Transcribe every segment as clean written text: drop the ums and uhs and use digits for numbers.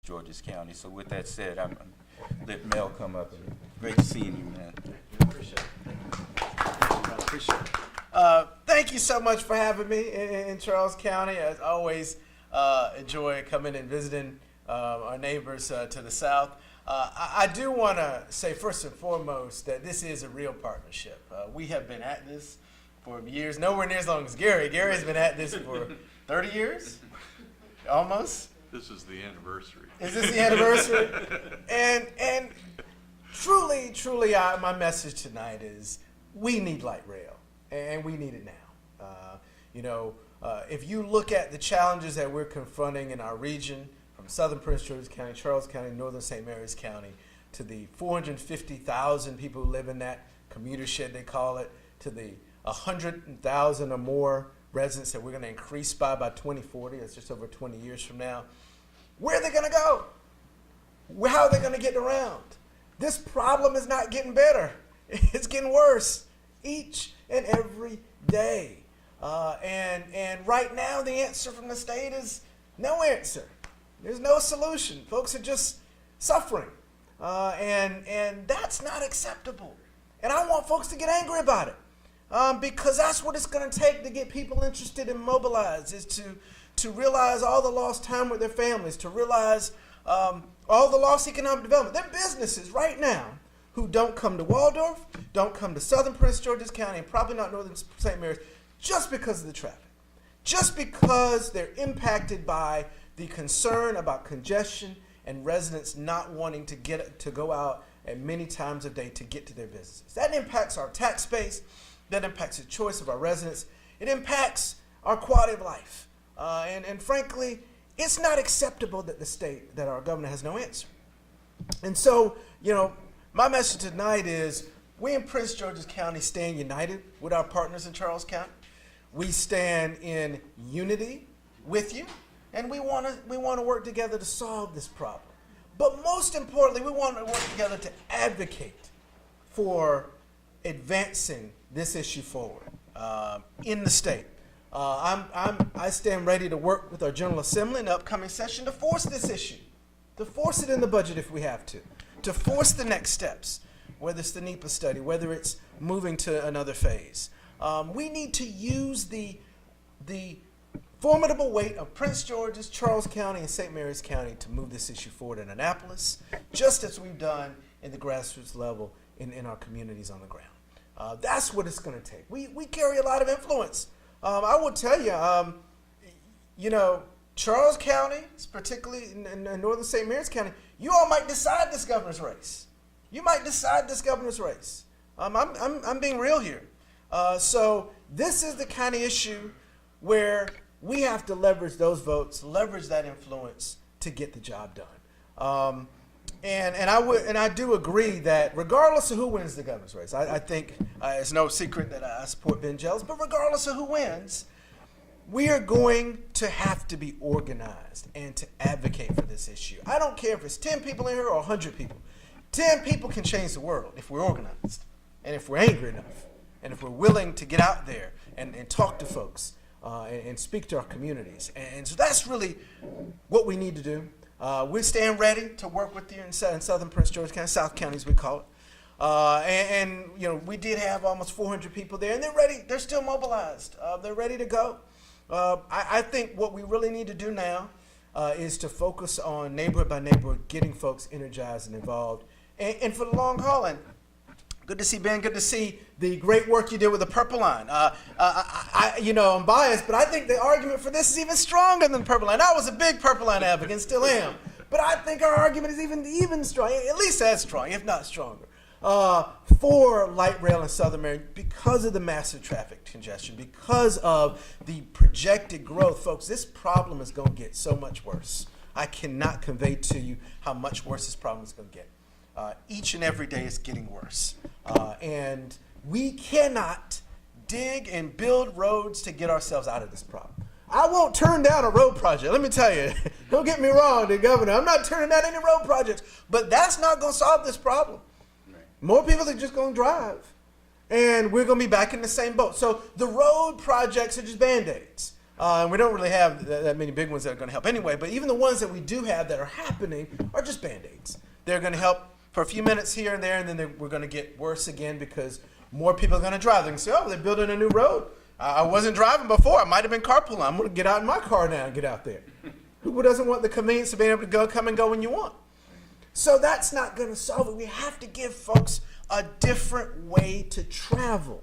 Georges County. So with that said, I'm let Mel come up. Great seeing you, man. Appreciate it. Appreciate it. Thank you so much for having me in Charles County. As always, enjoy coming and visiting our neighbors to the south. I do want to say first and foremost that this is a real partnership. We have been at this for years, nowhere near as long as Gary. Gary's been at this for 30 years, almost. This is the anniversary. Is this the anniversary? And truly, my message tonight is we need light rail, and we need it now. If you look at the challenges that we're confronting in our region, from southern Prince George's County, Charles County, northern St. Mary's County, to the 450,000 people who live in that commuter shed, they call it, to the 100,000 or more residents that we're going to increase by 2040. That's just over 20 years from now. Where are they going to go? How are they going to get around? This problem is not getting better. It's getting worse each and every day. And right now, the answer from the state is no answer. There's no solution. Folks are just suffering. And that's not acceptable. And I want folks to get angry about it. Because that's what it's going to take to get people interested and mobilized, is to realize all the lost time with their families, to realize all the lost economic development. There are businesses right now who don't come to Waldorf, don't come to southern Prince George's County, and probably not northern St. Mary's, just because of the traffic. Just because they're impacted by the concern about congestion and residents not wanting to go out at many times a day to get to their businesses. That impacts our tax base. That impacts the choice of our residents. It impacts our quality of life. And frankly, it's not acceptable that our governor has no answer. And so, my message tonight is we in Prince George's County stand united with our partners in Charles County. We stand in unity with you, and we want to work together to solve this problem. But most importantly, we want to work together to advocate for advancing this issue forward in the state. I stand ready to work with our General Assembly in the upcoming session to force this issue, to force it in the budget if we have to force the next steps, whether it's the NEPA study, whether it's moving to another phase. We need to use the formidable weight of Prince George's, Charles County, and St. Mary's County to move this issue forward in Annapolis, just as we've done in the grassroots level in our communities on the ground. That's what it's going to take. We carry a lot of influence. I will tell you, Charles County, particularly in northern St. Mary's County, you all might decide this governor's race. You might decide this governor's race. I'm being real here. So this is the kind of issue where we have to leverage those votes, leverage that influence to get the job done. And I do agree that regardless of who wins the governor's race, I think it's no secret that I support Ben Jealous, but regardless of who wins, we are going to have to be organized and to advocate for this issue. I don't care if it's 10 people in here or 100 people. 10 people can change the world if we're organized and if we're angry enough and if we're willing to get out there and talk to folks and speak to our communities. And so that's really what we need to do. We stand ready to work with you in southern Prince George's County, South County as we call it. We did have almost 400 people there, and they're ready. They're still mobilized. They're ready to go. I think what we really need to do now is to focus on neighborhood by neighborhood, getting folks energized and involved, and for the long haul. And good to see Ben. Good to see the great work you did with the Purple Line. I'm biased, but I think the argument for this is even stronger than the Purple Line. I was a big Purple Line advocate and still am, but I think our argument is even strong, at least as strong, if not stronger, for light rail in Southern Maryland because of the massive traffic congestion, because of the projected growth. Folks, this problem is going to get so much worse. I cannot convey to you how much worse this problem is going to get. Each and every day it's getting worse. And we cannot dig and build roads to get ourselves out of this problem. I won't turn down a road project. Let me tell you, don't get me wrong, the governor. I'm not turning down any road projects, but that's not going to solve this problem. Right. More people are just going to drive, and we're going to be back in the same boat. So the road projects are just Band-Aids. And we don't really have that many big ones that are going to help anyway, but even the ones that we do have that are happening are just Band-Aids. They're going to help for a few minutes here and there, and then we're going to get worse again because more people are going to drive. They can say, oh, they're building a new road. I wasn't driving before. I might have been carpooling. I'm going to get out in my car now and get out there. Who doesn't want the convenience of being able to come and go when you want? So that's not going to solve it. We have to give folks a different way to travel.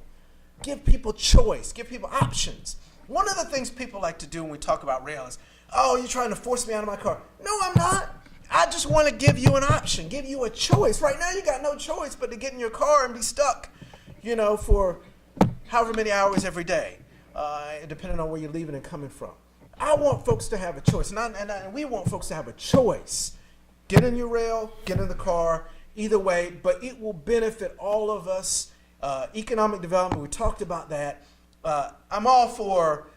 Give people choice. Give people options. One of the things people like to do when we talk about rail is, oh, you're trying to force me out of my car. No, I'm not. I just want to give you an option, give you a choice. Right now, you got no choice but to get in your car and be stuck, for however many hours every day, depending on where you're leaving and coming from. I want folks to have a choice, and we want folks to have a choice. Get in your rail, get in the car, either way, but it will benefit all of us. Economic development, we talked about that. I'm all for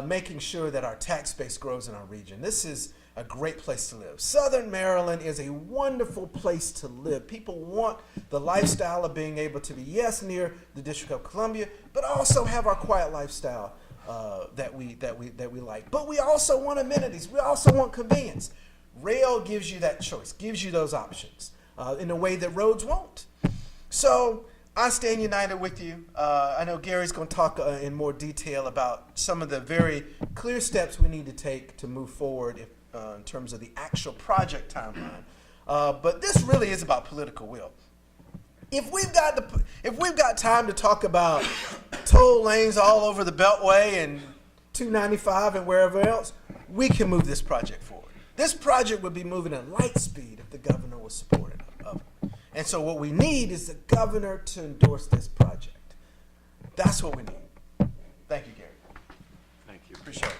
making sure that our tax base grows in our region. This is a great place to live. Southern Maryland is a wonderful place to live. People want the lifestyle of being able to be, yes, near the District of Columbia, but also have our quiet lifestyle that we like. But we also want amenities. We also want convenience. Rail gives you that choice, gives you those options in a way that roads won't. So I stand united with you. I know Gary's going to talk in more detail about some of the very clear steps we need to take to move forward in terms of the actual project timeline. But this really is about political will. If we've got time to talk about toll lanes all over the Beltway and 295 and wherever else, we can move this project forward. This project would be moving at light speed if the governor was supportive of it. And so what we need is the governor to endorse this project. That's what we need. Thank you, Gary. Thank you. Appreciate it.